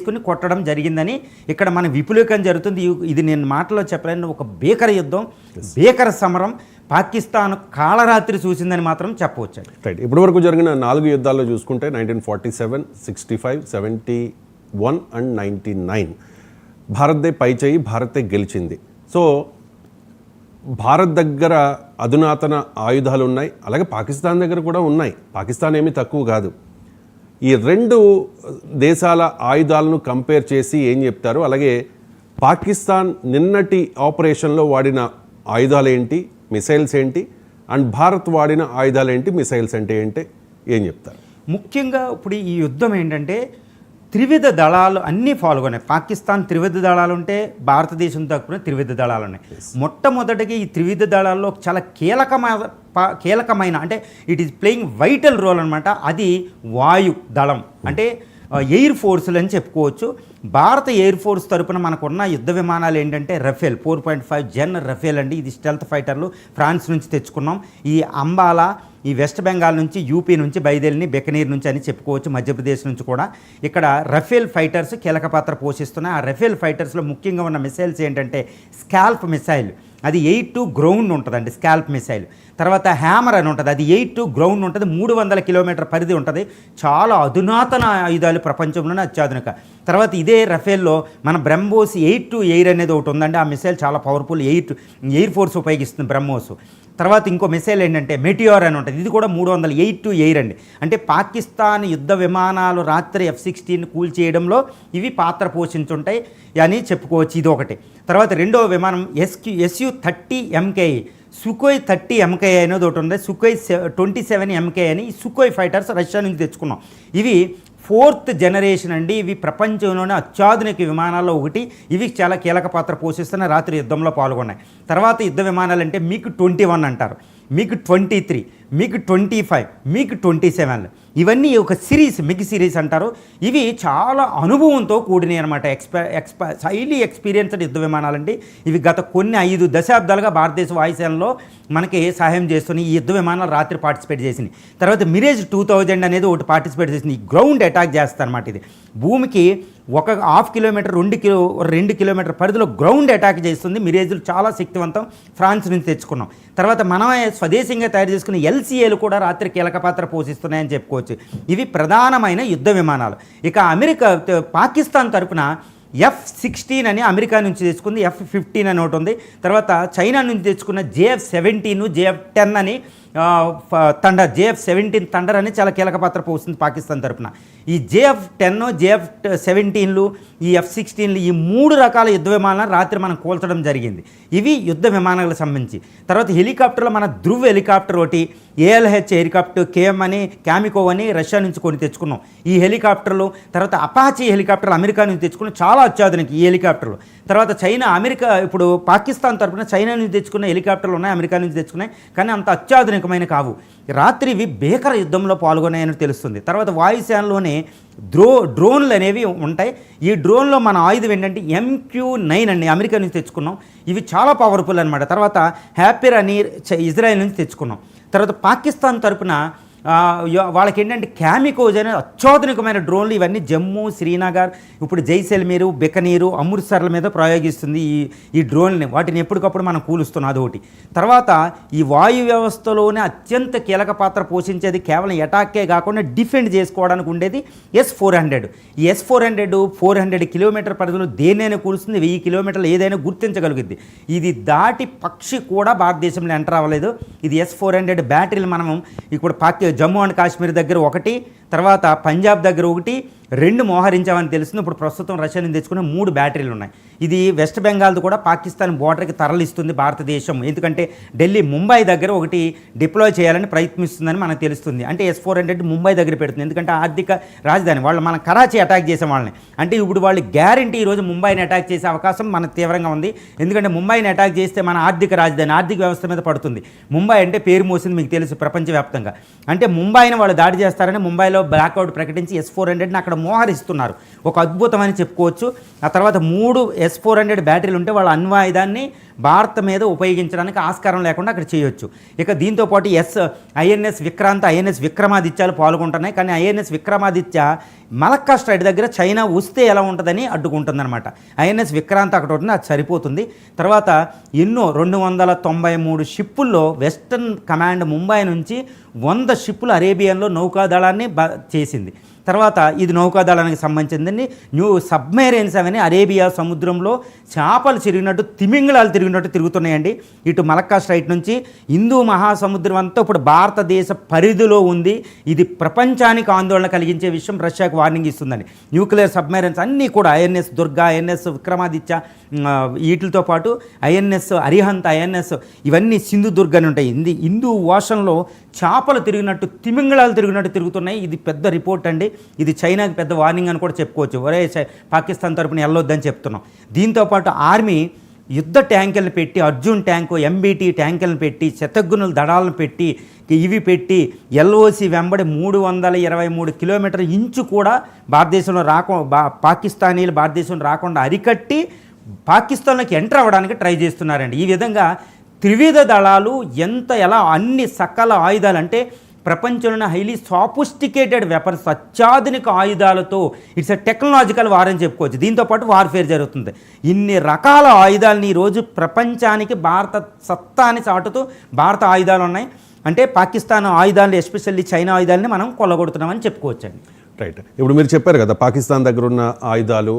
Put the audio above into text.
తీసుకుని కొట్టడం జరిగిందని ఇక్కడ మన విపులీకరణ జరుగుతుంది. ఇది నేను మాటలో చెప్పలేను. ఒక భీకర యుద్ధం, భీకర సమరం పాకిస్తాన్ కాళరాత్రి చూసిందని మాత్రం చెప్పవచ్చు. రైట్. ఇప్పటి వరకు జరిగిన 4 యుద్ధాల్లో చూసుకుంటే 1947, 65, 71 అండ్ 99 భారత్దే పై చేయి, భారతే గెలిచింది. సో భారత్ దగ్గర అధునాతన ఆయుధాలు ఉన్నాయి, అలాగే పాకిస్తాన్ దగ్గర కూడా ఉన్నాయి. పాకిస్తాన్ ఏమీ తక్కువ కాదు. ఈ 2 దేశాల ఆయుధాలను కంపేర్ చేసి ఏం చెప్తారు, అలాగే పాకిస్తాన్ నిన్నటి ఆపరేషన్లో వాడిన ఆయుధాలు ఏంటి, మిసైల్స్ ఏంటి, అండ్ భారత్ వాడిన ఆయుధాలు ఏంటి, మిసైల్స్ అంటే ఏంటి, ఏం చెప్తారు? ముఖ్యంగా ఇప్పుడు ఈ యుద్ధం ఏంటంటే త్రివిధ దళాలు అన్నీ పాల్గొన్నాయి. పాకిస్తాన్ త్రివిధ దళాలు ఉంటే భారతదేశం తక్కువ త్రివిధ దళాలు ఉన్నాయి. మొట్టమొదటిగా ఈ త్రివిధ దళాల్లో చాలా కీలకమైన అంటే it is playing vital role అనమాట. అది వాయు దళం అంటే ఎయిర్ ఫోర్సులు అని చెప్పుకోవచ్చు. భారత ఎయిర్ ఫోర్స్ తరపున మనకున్న యుద్ధ విమానాలు ఏంటంటే రఫేల్ 4.5 జెన్ రఫేల్ అండి. ఇది స్టెల్త్ ఫైటర్లు ఫ్రాన్స్ నుంచి తెచ్చుకున్నాం. ఈ అంబాలా ఈ వెస్ట్ బెంగాల్ నుంచి, యూపీ నుంచి బయలుదేరిని, బెకనీర్ నుంచి అని చెప్పుకోవచ్చు, మధ్యప్రదేశ్ నుంచి కూడా. ఇక్కడ రఫేల్ ఫైటర్స్ కీలక పాత్ర పోషిస్తున్నాయి. ఆ రఫేల్ ఫైటర్స్లో ముఖ్యంగా ఉన్న మిసైల్స్ ఏంటంటే స్కాల్ప్ మిసైల్, అది 8 to గ్రౌండ్ ఉంటుందండి స్కాల్ప్ మిసైల్. తర్వాత హ్యామర్ అని ఉంటుంది, అది 8 to గ్రౌండ్ ఉంటుంది, 300 కిలోమీటర్ పరిధి ఉంటుంది. చాలా అధునాతన ఆయుధాలు, ప్రపంచంలోనే అత్యాధునిక. తర్వాత ఇదే రఫేల్లో మన బ్రహ్మోస్ 8 to ఎయిర్ అనేది ఒకటి ఉందండి. ఆ మిసైల్ చాలా పవర్ఫుల్, ఎయిర్ ఫోర్స్ ఉపయోగిస్తుంది బ్రహ్మోస్. తర్వాత ఇంకో మిసైల్ ఏంటంటే మెటియోర్ అని ఉంటుంది, ఇది కూడా 308 to ఎయిర్ అండి. అంటే పాకిస్తాన్ యుద్ధ విమానాలు రాత్రి F-16 కూల్చేయడంలో ఇవి పాత్ర పోషించుంటాయి అని చెప్పుకోవచ్చు. ఇది ఒకటి. తర్వాత రెండవ విమానం Su-30 MKI, సుఖోయ్ 30 MKI అనేది ఒకటి ఉంది, సుఖోయ్ 27 MKI అని. ఈ సుఖోయ్ ఫైటర్స్ రష్యా నుంచి తెచ్చుకున్నాం. ఇవి 4th జనరేషన్ అండి. ఇవి ప్రపంచంలోనే అత్యాధునిక విమానాల్లో ఒకటి. ఇవి చాలా కీలక పాత్ర పోషిస్తున్న రాత్రి యుద్ధంలో పాల్గొన్నాయి. తర్వాత యుద్ధ విమానాలు అంటే MiG-21 అంటారు, MiG-23, MiG-25, MiG-27. ఇవన్నీ ఒక సిరీస్, మిగ్ సిరీస్ అంటారు. ఇవి చాలా అనుభవంతో కూడినాయి అనమాట. హైలీ ఎక్స్పీరియన్స్డ్ యుద్ధ విమానాలండి. ఇవి గత కొన్ని 5 దశాబ్దాలుగా భారతదేశ వాయుసేనలో మనకి సహాయం చేస్తున్నాయి. ఈ యుద్ధ విమానాలు రాత్రి పార్టిసిపేట్ చేసినాయి. తర్వాత మిరేజ్ 2000 అనేది ఒకటి పార్టిసిపేట్ చేసింది. ఈ గ్రౌండ్ అటాక్ చేస్తుంది అనమాట. ఇది భూమికి 1.5 కిలోమీటర్ 2 కిలోమీటర్ పరిధిలో గ్రౌండ్ అటాక్ చేస్తుంది. మిరేజ్లు చాలా శక్తివంతం, ఫ్రాన్స్ నుంచి తెచ్చుకున్నాం. తర్వాత మనమే స్వదేశంగా తయారు చేసుకున్న LCAలు కూడా రాత్రి కీలక పాత్ర పోషిస్తున్నాయని చెప్పుకోవచ్చు. ఇవి ప్రధానమైన యుద్ధ విమానాలు. ఇక పాకిస్తాన్ తరపున F-16 అని అమెరికా నుంచి తెచ్చుకుంది, F-15 అని ఒకటి ఉంది. తర్వాత చైనా నుంచి తెచ్చుకున్న JF-17, JF-10 అని థండర్, JF-17 థండర్ అని చాలా కీలక పాత్ర పోస్తుంది పాకిస్తాన్ తరపున. ఈ JF-10, JF-17లు, ఈ F-16లు, ఈ 3 రకాల యుద్ధ విమానాలను రాత్రి మనం కూల్చడం జరిగింది. ఇవి యుద్ధ విమానాలకు సంబంధించి. తర్వాత హెలికాప్టర్లో మన ధృవ్ హెలికాప్టర్ ఒకటి, ALH హెలికాప్టర్, క్యామికో అని రష్యా నుంచి కొని తెచ్చుకున్నాం ఈ హెలికాప్టర్లు. తర్వాత అపాచీ హెలికాప్టర్లు అమెరికా నుంచి తెచ్చుకున్నాం, చాలా అత్యాధునిక ఈ హెలికాప్టర్లు. తర్వాత ఇప్పుడు పాకిస్తాన్ తరపున చైనా నుంచి తెచ్చుకున్న హెలికాప్టర్లు ఉన్నాయి, అమెరికా నుంచి తెచ్చుకున్నాయి, కానీ అంత అత్యాధునికమైన కావు. రాత్రి ఇవి భీకర యుద్ధంలో పాల్గొన్నాయని తెలుస్తుంది. తర్వాత వాయుసేనలోనే డ్రోన్లు అనేవి ఉంటాయి. ఈ డ్రోన్లో మన ఆయుధం ఏంటంటే MQ-9 అండి, అమెరికా నుంచి తెచ్చుకున్నాం. ఇవి చాలా పవర్ఫుల్ అనమాట. తర్వాత హ్యాపీర్ అని ఇజ్రాయెల్ నుంచి తెచ్చుకున్నాం. తర్వాత పాకిస్తాన్ తరపున వాళ్ళకి ఏంటంటే క్యామికోజ్ అనే అత్యాధునికమైన డ్రోన్లు. ఇవన్నీ జమ్మూ, శ్రీనగర్, ఇప్పుడు జైసల్మీరు, బెకనీరు, అమృత్సర్ల మీద ప్రయోగిస్తుంది ఈ డ్రోన్లని. వాటిని ఎప్పటికప్పుడు మనం కూలుస్తున్నాం, అదొకటి. తర్వాత ఈ వాయు వ్యవస్థలోనే అత్యంత కీలక పాత్ర పోషించేది కేవలం అటాకే కాకుండా డిఫెండ్ చేసుకోవడానికి ఉండేది S-400. ఈ S-400 400 కిలోమీటర్ పరిధిలో దేన్నైనా కూలుస్తుంది, 1000 కిలోమీటర్లు ఏదైనా గుర్తించగలుగుద్ది. ఇది దాటి పక్షి కూడా భారతదేశంలో ఎంటర్ అవ్వలేదు. ఇది S-400 బ్యాటరీలు మనం ఇప్పుడు జమ్మూ అండ్ కాశ్మీర్ దగ్గర ఒకటి, తర్వాత పంజాబ్ దగ్గర ఒకటి, 2 మోహరించామని తెలుస్తుంది. ఇప్పుడు ప్రస్తుతం రష్యా నుంచి తెచ్చుకునే 3 బ్యాటరీలు ఉన్నాయి. ఇది వెస్ట్ బెంగాల్ది కూడా పాకిస్తాన్ బోర్డర్కి తరలిస్తుంది భారతదేశం. ఎందుకంటే ఢిల్లీ, ముంబై దగ్గర ఒకటి డిప్లాయ్ చేయాలని ప్రయత్నిస్తుందని మనకు తెలుస్తుంది. అంటే S-400 ముంబై దగ్గర పెడుతుంది, ఎందుకంటే ఆర్థిక రాజధాని. మనం కరాచీ అటాక్ చేసే వాళ్ళని, అంటే ఇప్పుడు వాళ్ళు గ్యారంటీ ఈరోజు ముంబైని అటాక్ చేసే అవకాశం మనకు తీవ్రంగా ఉంది. ఎందుకంటే ముంబైని అటాక్ చేస్తే మన ఆర్థిక రాజధాని, ఆర్థిక వ్యవస్థ మీద పడుతుంది. ముంబై అంటే పేరు మోసింది మీకు తెలుసు ప్రపంచవ్యాప్తంగా. అంటే ముంబైని వాళ్ళు దాడి చేస్తారని ముంబైలో బ్లాక్అవుట్ ప్రకటించి S-400ని అక్కడ మోహరిస్తున్నారు. ఒక అద్భుతమని చెప్పుకోవచ్చు. ఆ తర్వాత 3 S-400 బ్యాటరీలు ఉంటే వాళ్ళ అణ్వాయుధాన్ని భారత్ మీద ఉపయోగించడానికి ఆస్కారం లేకుండా అక్కడ చేయొచ్చు. ఇక దీంతోపాటు INS విక్రాంత్, INS విక్రమాదిత్యాలు పాల్గొంటున్నాయి. కానీ INS విక్రమాదిత్య మలక్కా స్ట్రైట్ దగ్గర చైనా వస్తే ఎలా ఉంటుందని అడ్డుకుంటుందన్నమాట. INS విక్రాంత్ అక్కడ ఉంటుంది, అది సరిపోతుంది. తర్వాత ఎన్నో 293 షిప్పుల్లో వెస్టర్న్ కమాండ్ ముంబై నుంచి 100 షిప్పులు అరేబియన్లో నౌకాదళాన్ని చేసింది. తర్వాత ఇది నౌకాదళానికి సంబంధించింది. న్యూ సబ్మెరైన్స్ అవన్నీ అరేబియా సముద్రంలో చేపలు తిరిగినట్టు, తిమింగళాలు తిరిగినట్టు తిరుగుతున్నాయండి. ఇటు మలక్కా స్ట్రైట్ నుంచి హిందూ మహాసముద్రం అంతా ఇప్పుడు భారతదేశ పరిధిలో ఉంది. ఇది ప్రపంచానికి ఆందోళన కలిగించే విషయం. రష్యాకు వార్నింగ్ ఇస్తుందండి. న్యూక్లియర్ సబ్మెరైన్స్ అన్నీ కూడా INS దుర్గా, INS విక్రమాదిత్య, వీటితో పాటు INS అరిహంత్, INS ఇవన్నీ సింధుదుర్గ్ అని ఉంటాయి. హిందూ ఓషన్లో చేపలు తిరిగినట్టు, తిమింగళాలు తిరిగినట్టు తిరుగుతున్నాయి. ఇది పెద్ద రిపోర్ట్ అండి. ఇది చైనాకి పెద్ద వార్నింగ్ అని కూడా చెప్పుకోవచ్చు. ఒరే పాకిస్తాన్ తరపున వెళ్ళొద్దని చెప్తున్నాం. దీంతోపాటు ఆర్మీ యుద్ధ ట్యాంకులను పెట్టి, అర్జున్ ట్యాంకు, MBT ట్యాంకులను పెట్టి, శతఘ్నుల దళాలను పెట్టి, ఇవి పెట్టి LOC వెంబడి 323 కిలోమీటర్ల ఇంచు కూడా భారతదేశంలో పాకిస్తానీలు భారతదేశంలో రాకుండా అరికట్టి పాకిస్తాన్లోకి ఎంటర్ అవ్వడానికి ట్రై చేస్తున్నారండి. ఈ విధంగా త్రివిధ దళాలు ఎలా అన్ని సకల ఆయుధాలు, అంటే ప్రపంచంలోని హైలీ సాఫిస్టికేటెడ్ వెపన్స్, అత్యాధునిక ఆయుధాలతో ఇట్స్ టెక్నాలజికల్ వార్ అని చెప్పుకోవచ్చు. దీంతోపాటు వార్ఫేర్ జరుగుతుంది. ఇన్ని రకాల ఆయుధాలని ఈరోజు ప్రపంచానికి భారత సత్తాని చాటుతూ భారత ఆయుధాలు ఉన్నాయి. అంటే పాకిస్తాన్ ఆయుధాలు, ఎస్పెషల్లీ చైనా ఆయుధాలని మనం కొల్లగొడుతున్నామని చెప్పుకోవచ్చండి. రైట్. ఇప్పుడు మీరు చెప్పారు కదా పాకిస్తాన్ దగ్గర ఉన్న ఆయుధాలు